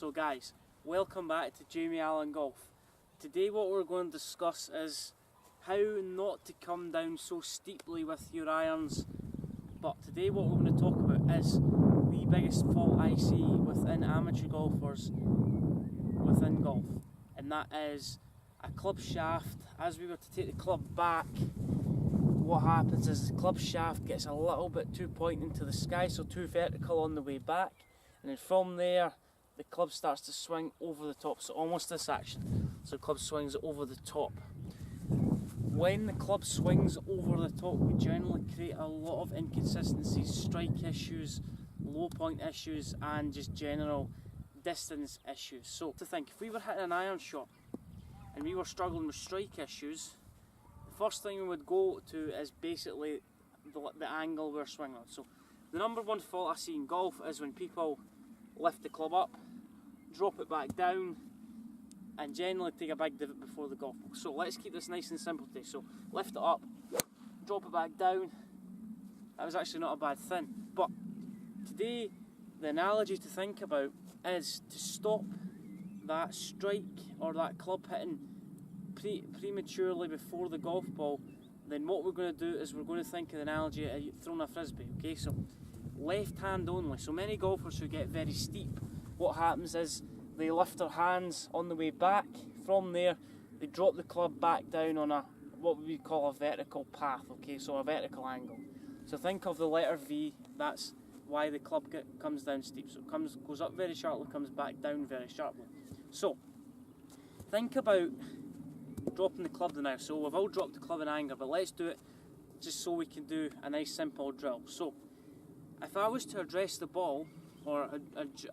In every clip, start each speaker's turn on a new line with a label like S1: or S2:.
S1: So guys, welcome back to Jamie Allen Golf. Today what we're going to discuss is how not to come down so steeply with your irons. But today what we're going to talk about is the biggest fault I see within amateur golfers within golf. And that is a club shaft. As we were to take the club back, what happens is the club shaft gets a little bit too pointing to the sky, so too vertical on the way back. And then from there, the club starts to swing over the top, so almost this action. So the club swings over the top. When the club swings over the top, we generally create a lot of inconsistencies, strike issues, low point issues, and just general distance issues. So to think, if we were hitting an iron shot and we were struggling with strike issues, the first thing we would go to is basically the angle we're swinging on. So the number one fault I see in golf is when people lift the club up, drop it back down, and generally take a big divot before the golf ball. So let's keep this nice and simple today. So lift it up, drop it back down. That was actually not a bad thing. But today, the analogy to think about is to stop that strike or that club hitting prematurely before the golf ball. Then what we're going to do is we're going to think of the analogy of throwing a frisbee. Okay, so left hand only. So many golfers who get very steep, what happens is they lift their hands on the way back. From there, they drop the club back down on a what we call a vertical path. Okay, so a vertical angle. So think of the letter V. That's why the club comes down steep. So it goes up very sharply, comes back down very sharply. So think about dropping the club now. So we've all dropped the club in anger, but let's do it just so we can do a nice simple drill. So if I was to address the ball, or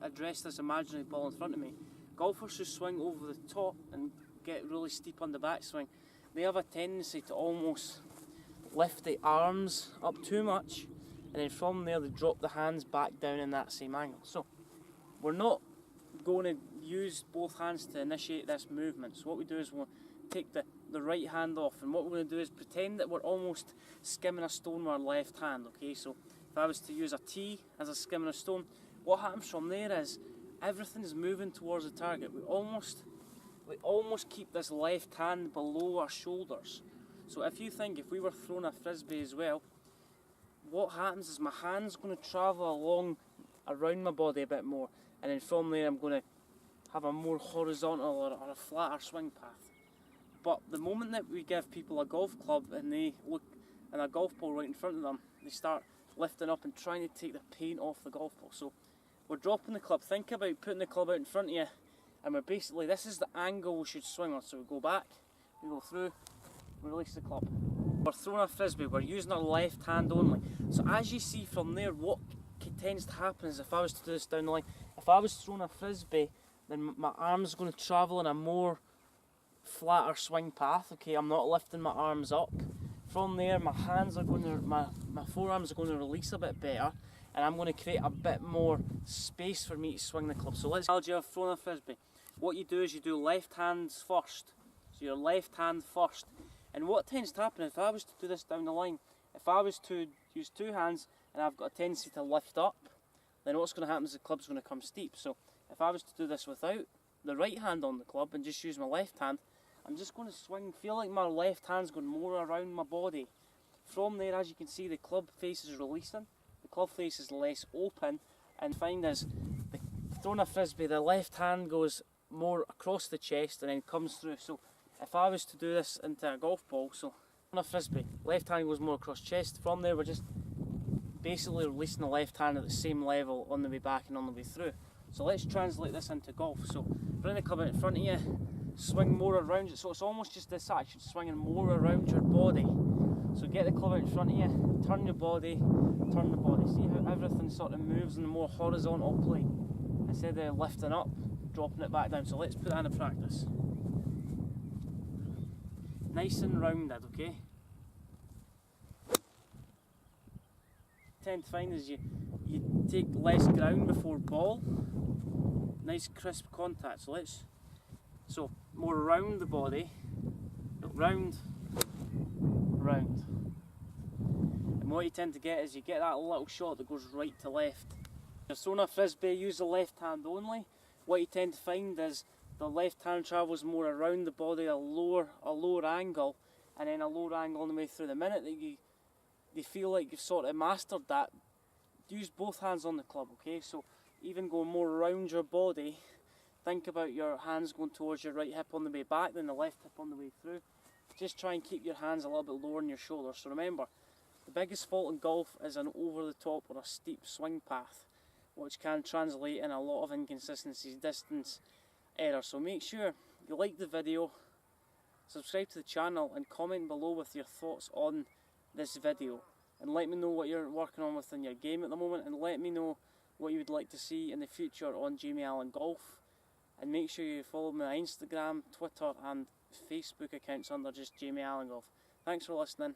S1: address this imaginary ball in front of me, golfers who swing over the top and get really steep on the backswing, they have a tendency to almost lift the arms up too much, and then from there they drop the hands back down in that same angle. So we're not going to use both hands to initiate this movement. So what we do is we'll take the right hand off, and what we're going to do is pretend that we're almost skimming a stone with our left hand. Okay, so if I was to use a tee as a skimming a stone, what happens from there is everything is moving towards the target. We almost keep this left hand below our shoulders. So if you think, if we were throwing a frisbee as well, what happens is my hand's going to travel along around my body a bit more, and then from there I'm going to have a more horizontal or a flatter swing path. But the moment that we give people a golf club and they look at a golf ball right in front of them, they start lifting up and trying to take the paint off the golf ball. So we're dropping the club. Think about putting the club out in front of you, and we're basically, this is the angle we should swing on. So we go back, we go through, we release the club. We're throwing a frisbee, we're using our left hand only. So as you see from there, what tends to happen is if I was to do this down the line, if I was throwing a frisbee, then my arms are going to travel in a more flatter swing path. Okay, I'm not lifting my arms up. From there, my hands are going to, my forearms are going to release a bit better, and I'm going to create a bit more space for me to swing the club. So let's analogy of throwing a frisbee. What you do is you do left hands first. So your left hand first. And what tends to happen, if I was to do this down the line, if I was to use two hands and I've got a tendency to lift up, then what's going to happen is the club's going to come steep. So if I was to do this without the right hand on the club and just use my left hand, I'm just going to swing, feel like my left hand's going more around my body. From there, as you can see, the club face is releasing, the club face is less open, and find as throwing a frisbee, the left hand goes more across the chest and then comes through. So if I was to do this into a golf ball, so on a frisbee, left hand goes more across chest. From there, we're just basically releasing the left hand at the same level on the way back and on the way through. So let's translate this into golf. So bring the club out in front of you, swing more around it. So it's almost just this action, swinging more around your body. So get the club out in front of you, turn your body, turn the body. See how everything sort of moves in a more horizontal plane instead of lifting up, dropping it back down. So let's put that into practice. Nice and rounded, okay? Tend to find is you take less ground before ball. Nice crisp contact. So more around the body, round, round. And what you tend to get is you get that little shot that goes right to left. If you're throwing a frisbee, use the left hand only. what you tend to find is the left hand travels more around the body, a lower angle, and then a lower angle on the way through. The minute that you feel like you've sort of mastered that, use both hands on the club, okay? So even going more around your body, think about your hands going towards your right hip on the way back, then the left hip on the way through. Just try and keep your hands a little bit lower on your shoulders. So remember, the biggest fault in golf is an over the top or a steep swing path, which can translate in a lot of inconsistencies, distance, error. So make sure you like the video, subscribe to the channel, and comment below with your thoughts on this video. And let me know what you're working on within your game at the moment, and let me know what you would like to see in the future on Jamie Allen Golf. And make sure you follow my Instagram, Twitter and Facebook accounts under just Jamie Allen Golf. Thanks for listening.